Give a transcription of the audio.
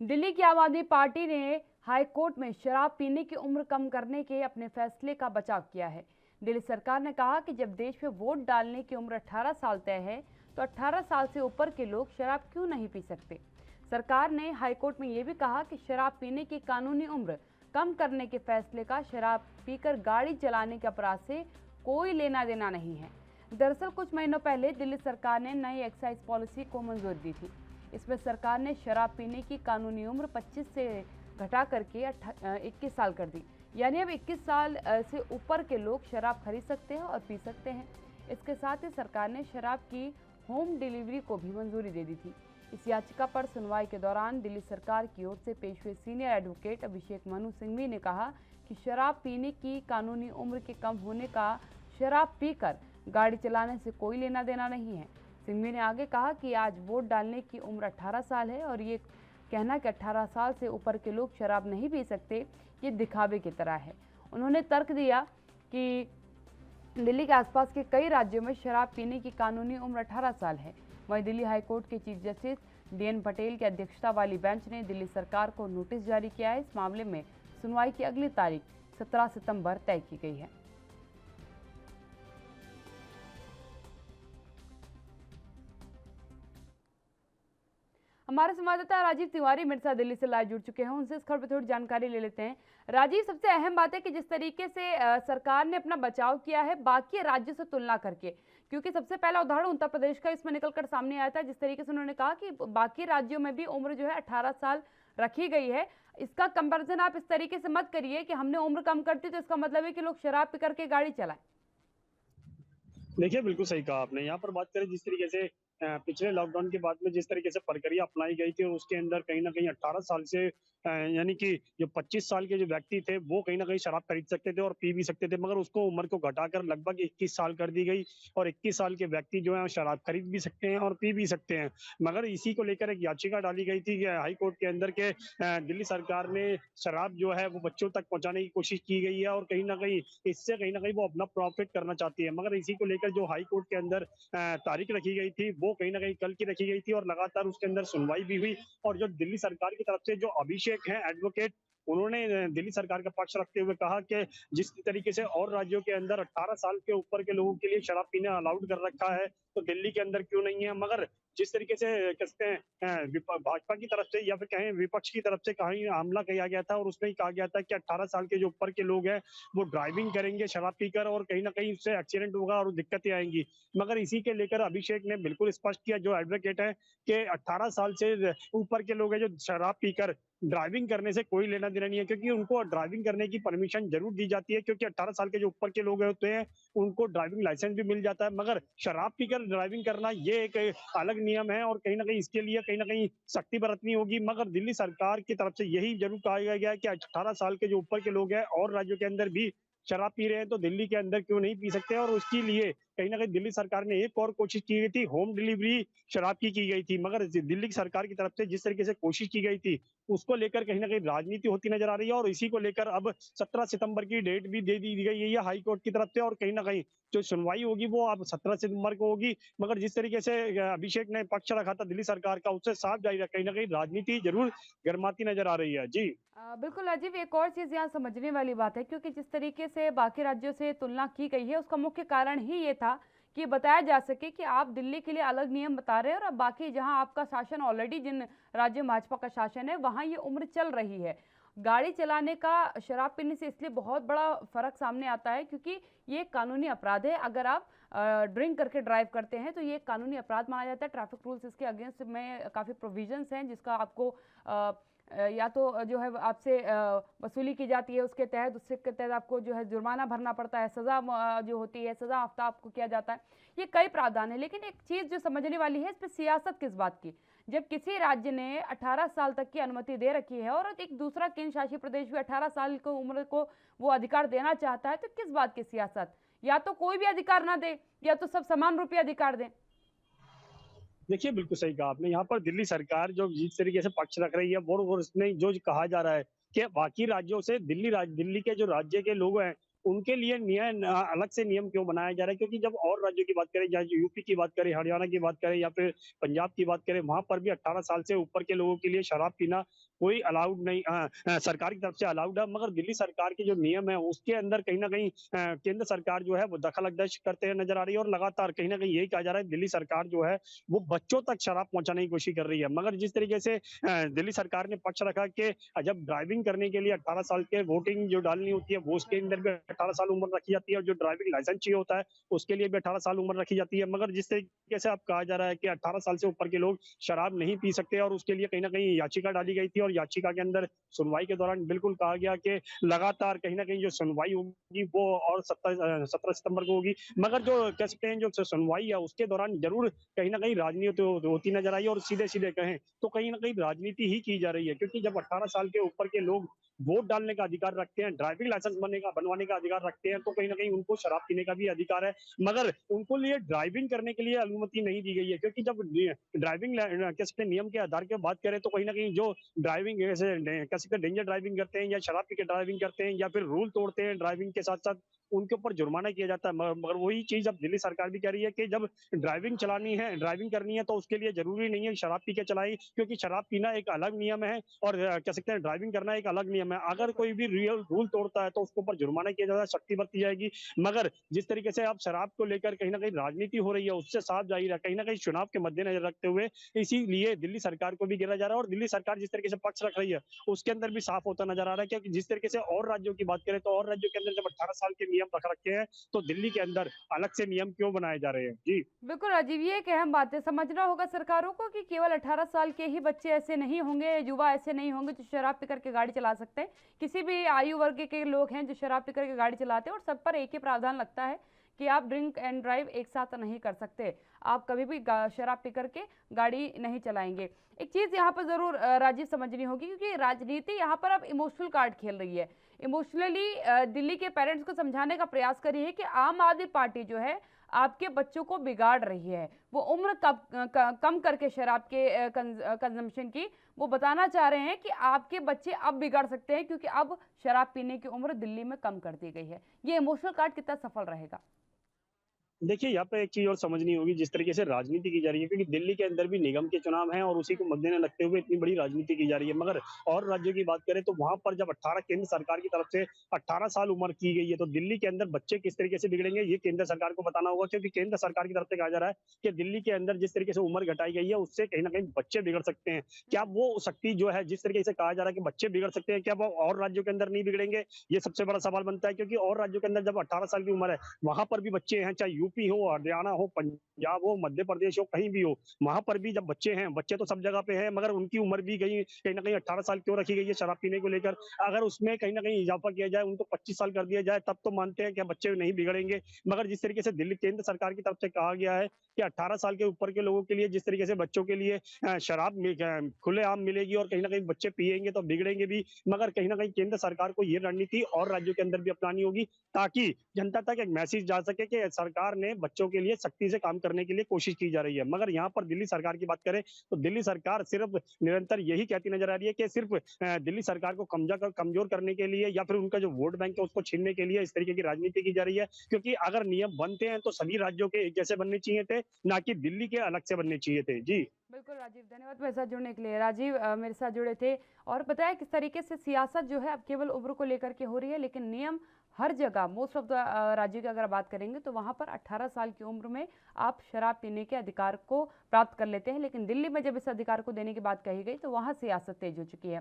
दिल्ली की आम आदमी पार्टी ने हाई कोर्ट में शराब पीने की उम्र कम करने के अपने फैसले का बचाव किया है। दिल्ली सरकार ने कहा कि जब देश में वोट डालने की उम्र 18 साल तय है, तो 18 साल से ऊपर के लोग शराब क्यों नहीं पी सकते। सरकार ने हाई कोर्ट में यह भी कहा कि शराब पीने की कानूनी उम्र कम करने के फैसले का शराब पीकर गाड़ी चलाने के अपराध से कोई लेना देना नहीं है। दरअसल कुछ महीनों पहले दिल्ली सरकार ने नई एक्साइज पॉलिसी को मंजूरी दी थी। इसमें सरकार ने शराब पीने की कानूनी उम्र 25 से घटा करके 21 साल कर दी। यानी अब 21 साल से ऊपर के लोग शराब खरीद सकते हैं और पी सकते हैं। इसके साथ ही सरकार ने शराब की होम डिलीवरी को भी मंजूरी दे दी थी। इस याचिका पर सुनवाई के दौरान दिल्ली सरकार की ओर से पेश हुए सीनियर एडवोकेट अभिषेक मनु सिंघवी ने कहा कि शराब पीने की कानूनी उम्र के कम होने का शराब पीकर गाड़ी चलाने से कोई लेना देना नहीं है। सिंघवी ने आगे कहा कि आज वोट डालने की उम्र 18 साल है और ये कहना कि 18 साल से ऊपर के लोग शराब नहीं पी सकते, ये दिखावे की तरह है। उन्होंने तर्क दिया कि दिल्ली के आसपास के कई राज्यों में शराब पीने की कानूनी उम्र 18 साल है। वहीं दिल्ली हाईकोर्ट के चीफ जस्टिस DN पटेल की अध्यक्षता वाली बेंच ने दिल्ली सरकार को नोटिस जारी किया है। इस मामले में सुनवाई की अगली तारीख 17 सितंबर तय की गई है। हमारे संवाददाता राजीव तिवारी मेरे साथ दिल्ली से लाइव जुड़ चुके हैं। उनसे इस खबर पर थोड़ी जानकारी ले लेते हैं। राजीव, सबसे अहम बात है कि जिस तरीके से सरकार ने अपना बचाव किया है बाकी राज्यों से तुलना करके, क्योंकि सबसे पहला उदाहरण उत्तर प्रदेश का इसमें निकलकर सामने आया था। जिस तरीके से उन्होंने कहा कि बाकी राज्यों में भी उम्र जो है 18 साल रखी गई है। इसका कंपेरिजन आप इस तरीके से मत करिए कि हमने उम्र कम कर दी तो इसका मतलब है कि लोग शराब पी करके गाड़ी चलाएं। देखिए, बिल्कुल सही कहा आपने। यहाँ पर बात करें जिस तरीके से पिछले लॉकडाउन के बाद में जिस तरीके से प्रक्रिया अपनाई गई थी, उसके अंदर कहीं न कहीं 18 साल से यानी कि जो 25 साल के जो व्यक्ति थे, वो कहीं न कहीं शराब खरीद सकते थे और पी भी सकते थे, मगर उसको उम्र को घटाकर लगभग 21 साल कर दी गई और 21 साल के व्यक्ति जो हैं, शराब खरीद भी सकते हैं और पी भी सकते हैं। मगर इसी को लेकर एक याचिका डाली गई थी कि हाई कोर्ट के अंदर के दिल्ली सरकार ने शराब जो है, वो बच्चों तक पहुँचाने की कोशिश की गई है और कहीं न कहीं इससे कहीं न कहीं वो अपना प्रॉफ़िट करना चाहती है। मगर इसी को लेकर जो हाई कोर्ट के अंदर तारीख रखी गई थी, वो कहीं न कहीं कल की रखी गई थी और लगातार उसके अंदर सुनवाई भी हुई और जो दिल्ली सरकार की तरफ से जो अभिषेक हैं एडवोकेट, उन्होंने दिल्ली सरकार का पक्ष रखते हुए कहा कि जिस तरीके से और राज्यों के अंदर 18 साल के ऊपर के लोगों के लिए शराब पीना अलाउड कर रखा है, तो दिल्ली के अंदर क्यों नहीं है? मगर जिस तरीके से कहते हैं भाजपा की तरफ से या फिर कहें विपक्ष की तरफ से कहीं हमला किया गया था और उसमें ही कहा गया था कि 18 साल के जो ऊपर के लोग हैं, वो ड्राइविंग करेंगे शराब पीकर और कहीं न कहीं उससे एक्सीडेंट होगा और दिक्कतें आएँगी। मगर इसी के लेकर अभिषेक ने बिल्कुल स्पष्ट किया जो एडवोकेट है कि 18 साल से ऊपर के लोग हैं जो शराब पीकर ड्राइविंग करने से कोई लेना-देना नहीं है, क्योंकि उनको ड्राइविंग करने की परमिशन ज़रूर दी जाती है, क्योंकि 18 साल के जो ऊपर के लोग होते हैं, उनको ड्राइविंग लाइसेंस भी मिल जाता है। मगर शराब पीकर ड्राइविंग करना ये एक अलग नियम है और कहीं न कहीं इसके लिए कहीं न कहीं सख्ती बरतनी होगी। मगर दिल्ली सरकार की तरफ से यही ज़रूर कहा गया है कि 18 साल के जो ऊपर के लोग हैं और राज्यों के अंदर भी शराब पी रहे हैं, तो दिल्ली के अंदर क्यों नहीं पी सकते और उसके लिए कहीं न कहीं दिल्ली सरकार ने एक और कोशिश की गई थी, होम डिलीवरी शराब की गई थी। मगर दिल्ली की सरकार की तरफ से जिस तरीके से कोशिश की गई थी, उसको लेकर कहीं न कहीं राजनीति होती नज़र आ रही है और इसी को लेकर अब 17 सितंबर की डेट भी दे दी गई है हाई कोर्ट की तरफ से और कहीं न कहीं जो सुनवाई होगी वो अब 17 सितंबर को होगी। मगर जिस तरीके से अभिषेक ने पक्ष रखा था दिल्ली सरकार का, उससे साफ जाहिर है कहीं न कहीं राजनीति ज़रूर गरमाती नज़र आ रही है। जी। बिल्कुल अजीब, एक और चीज़ यहाँ समझने वाली बात है, क्योंकि जिस तरीके से बाकी राज्यों से तुलना की गई है उसका मुख्य कारण ही ये था कि बताया जा सके कि आप दिल्ली के लिए अलग नियम बता रहे हैं और अब बाकी जहाँ आपका शासन ऑलरेडी जिन राज्यों में भाजपा का शासन है वहाँ ये उम्र चल रही है। गाड़ी चलाने का शराब पीने से इसलिए बहुत बड़ा फर्क सामने आता है क्योंकि ये कानूनी अपराध है। अगर आप ड्रिंक करके ड्राइव करते हैं तो ये कानूनी अपराध माना जाता है। ट्रैफिक रूल्स इसके अगेंस्ट में काफ़ी प्रोविजंस हैं जिसका आपको या तो जो है आपसे वसूली की जाती है उसके तहत, उसके तहत आपको जो है जुर्माना भरना पड़ता है, सज़ा जो होती है सज़ा आफ्ता आपको किया जाता है। ये कई प्रावधान है, लेकिन एक चीज़ जो समझने वाली है इस पर सियासत किस बात की। जब किसी राज्य ने 18 साल तक की अनुमति दे रखी है और एक दूसरा केंद्र शासित प्रदेश भी 18 साल की उम्र को वो अधिकार देना चाहता है, तो किस बात की सियासत। या तो कोई भी अधिकार ना दे या तो सब समान रूपी अधिकार दें। देखिए, बिल्कुल सही कहा आपने। यहाँ पर दिल्ली सरकार जो जिस तरीके से पक्ष रख रही है वो और उसमें जो कहा जा रहा है कि बाकी राज्यों से दिल्ली के जो राज्य के लोग हैं, उनके लिए अलग से नियम क्यों बनाया जा रहा है? क्योंकि जब और राज्यों की बात करें, जैसे यूपी की बात करें, हरियाणा की बात करें या फिर पंजाब की बात करें, वहाँ पर भी 18 साल से ऊपर के लोगों के लिए शराब पीना कोई अलाउड नहीं, सरकार की तरफ से अलाउड है। मगर दिल्ली सरकार के जो नियम है उसके अंदर कहीं न कहीं केंद्र सरकार जो है वो दखल-अंदाज़ी करते हुए नज़र आ रही है, और लगातार कहीं न कहीं यही कहा जा रहा है दिल्ली सरकार जो है वो बच्चों तक शराब पहुँचाने की कोशिश कर रही है। मगर जिस तरीके से दिल्ली सरकार ने पक्ष रखा कि जब ड्राइविंग करने के लिए 18 साल के वोटिंग जो डालनी होती है वो उसके अंदर भी 18 साल उम्र रखी जाती है, और जो ड्राइविंग लाइसेंस चाहिए होता है उसके लिए भी 18 साल उम्र रखी जाती है। मगर जिस तरीके से अब कहा जा रहा है कि 18 साल से ऊपर के लोग शराब नहीं पी सकते, और उसके लिए कहीं न कहीं याचिका डाली गई थी, और याचिका के अंदर सुनवाई के दौरान बिल्कुल कहा गया कि लगातार कहीं न कहीं जो सुनवाई होगी वो और 17 सितंबर को होगी। मगर जो कह सकते हैं जो सुनवाई है उसके दौरान ज़रूर कहीं न कहीं राजनीति होती नज़र आई, और सीधे-सीधे कहें तो कहीं न कहीं राजनीति ही की जा रही है। क्योंकि जब 18 साल के ऊपर के लोग वोट डालने का अधिकार रखते हैं, ड्राइविंग लाइसेंस बनवाने का अधिकार रखते हैं, तो कहीं न कहीं उनको शराब पीने का भी अधिकार है। मगर उनको लिए ड्राइविंग करने के लिए अनुमति नहीं दी गई है, क्योंकि जब ड्राइविंग कह सकते हैं नियम के आधार की बात करें तो कहीं न कहीं जो ड्राइविंग जैसे कह सकते हैं डेंजर ड्राइविंग करते हैं या शराब पी के ड्राइविंग करते हैं या फिर रूल तोड़ते हैं ड्राइविंग के साथ-साथ, उनके ऊपर जुर्माना किया जाता है। म मगर वही चीज़ अब दिल्ली सरकार भी कह रही है कि जब ड्राइविंग करनी है तो उसके लिए ज़रूरी नहीं है शराब पी के चलाएँ, क्योंकि शराब पीना एक अलग नियम है और कह सकते हैं ड्राइविंग करना एक अलग नियम है। अगर कोई भी रियल रूल तोड़ता है तो उसके ऊपर जुर्माना किया जाएगा, सख्ती बरती जाएगी। मगर जिस तरीके से अब शराब को लेकर कहीं न कहीं राजनीति हो रही है, उससे साफ ज़ाहिर है कहीं न कहीं चुनाव के मद्देनज़र रखते हुए इसीलिए दिल्ली सरकार को भी घेरा जा रहा है, और दिल्ली सरकार जिस तरीके से पक्ष रख रही है, उसके अंदर भी साफ होता नज़र आ रहा है, क्योंकि जिस तरीके से और राज्यों की बात करें तो और राज्यों के अंदर जब 18 साल के नियम रख रखे हैं, तो दिल्ली के अंदर अलग से नियम क्यों बनाए जा रहे हैं? जी। बिल्कुल राजीव, ये एक अहम बात है। समझना होगा सरकारों को कि केवल 18 साल के ही बच्चे ऐसे नहीं होंगे, युवा ऐसे नहीं होंगे जो शराब पी करके गाड़ी चला सकते हैं। किसी भी आयु वर्ग के लोग हैं जो शराब पी करके गाड़ी चलाते हैं, और सब पर एक ही प्रावधान लगता है कि आप ड्रिंक एंड ड्राइव एक साथ नहीं कर सकते। आप कभी भी शराब पी करके गाड़ी नहीं चलाएंगे। एक चीज़ यहाँ पर ज़रूर राजीव समझनी होगी, क्योंकि राजनीति यहाँ पर अब इमोशनल कार्ड खेल रही है। इमोशनली दिल्ली के पेरेंट्स को समझाने का प्रयास कर रही है कि आम आदमी पार्टी जो है आपके बच्चों को बिगाड़ रही है। वो उम्र कम करके शराब के कंजम्पशन की वो बताना चाह रहे हैं कि आपके बच्चे अब बिगड़ सकते हैं, क्योंकि अब शराब पीने की उम्र दिल्ली में कम कर दी गई है। ये इमोशनल कार्ड कितना सफल रहेगा? देखिए, यहाँ पे एक चीज़ और समझनी होगी जिस तरीके से राजनीति की जा रही है, क्योंकि दिल्ली के अंदर भी निगम के चुनाव हैं और उसी को मद्देनज़र रखते हुए इतनी बड़ी राजनीति की जा रही है। मगर और राज्यों की बात करें तो वहाँ पर जब 18 केंद्र सरकार की तरफ से 18 साल उम्र की गई है, तो दिल्ली के अंदर बच्चे किस तरीके से बिगड़ेंगे ये केंद्र सरकार को बताना होगा, क्योंकि केंद्र सरकार की तरफ से कहा जा रहा है कि दिल्ली के अंदर जिस तरीके से उम्र घटाई गई है उससे कहीं न कहीं बच्चे बिगड़ सकते हैं। क्या वो शक्ति जो है जिस तरीके से कहा जा रहा है कि बच्चे बिगड़ सकते हैं, क्या वो और राज्यों के अंदर नहीं बिगड़ेंगे? ये सबसे बड़ा सवाल बनता है, क्योंकि और राज्यों के अंदर जब 18 साल की उम्र है, वहाँ पर भी बच्चे हैं, चाहे यूपी हो, हरियाणा हो, पंजाब हो, मध्य प्रदेश हो, कहीं भी हो, वहाँ पर भी जब बच्चे हैं, बच्चे तो सब जगह पे हैं, मगर उनकी उम्र भी कहीं न कहीं 18 साल क्यों रखी गई है शराब पीने को लेकर? अगर उसमें कहीं न कहीं इज़ाफ़ा किया जाए, उनको 25 साल कर दिया जाए, तब तो मानते हैं कि बच्चे नहीं बिगड़ेंगे। मगर जिस तरीके से दिल्ली केंद्र सरकार की तरफ से कहा गया है कि 18 साल के ऊपर के लोगों के लिए जिस तरीके से बच्चों के लिए शराब खुलेआम मिलेगी और कहीं न कहीं बच्चे पिएँगे तो बिगड़ेंगे भी। मगर कहीं न कहीं केंद्र सरकार को ये रणनीति और राज्यों के अंदर भी अपनानी होगी, ताकि जनता तक एक मैसेज जा सके कि सरकार ने बच्चों के लिए सख्ती से काम करने के लिए कोशिश की जा रही है। मगर यहाँ पर दिल्ली सरकार की बात करें तो दिल्ली सरकार सिर्फ निरंतर यही कहती नजर आ रही है कि सिर्फ दिल्ली सरकार को कमजोर करने के लिए या फिर उनका जो वोट बैंक है उसको छीनने के लिए इस तरीके की राजनीति की जा रही है। क्योंकि अगर नियम बनते हैं तो सभी राज्यों के एक जैसे बनने चाहिए थे, ना कि दिल्ली के अलग से बनने चाहिए थे। जी। बिल्कुल राजीव, धन्यवाद मेरे साथ जुड़ने के लिए। राजीव मेरे साथ जुड़े थे और बताया किस तरीके से सियासत जो है अब केवल उम्र को लेकर के हो रही है, लेकिन नियम हर जगह मोस्ट ऑफ द राज्यों की अगर बात करेंगे तो वहाँ पर 18 साल की उम्र में आप शराब पीने के अधिकार को प्राप्त कर लेते हैं। लेकिन दिल्ली में जब इस अधिकार को देने की बात कही गई तो वहाँ सियासत तेज हो चुकी है।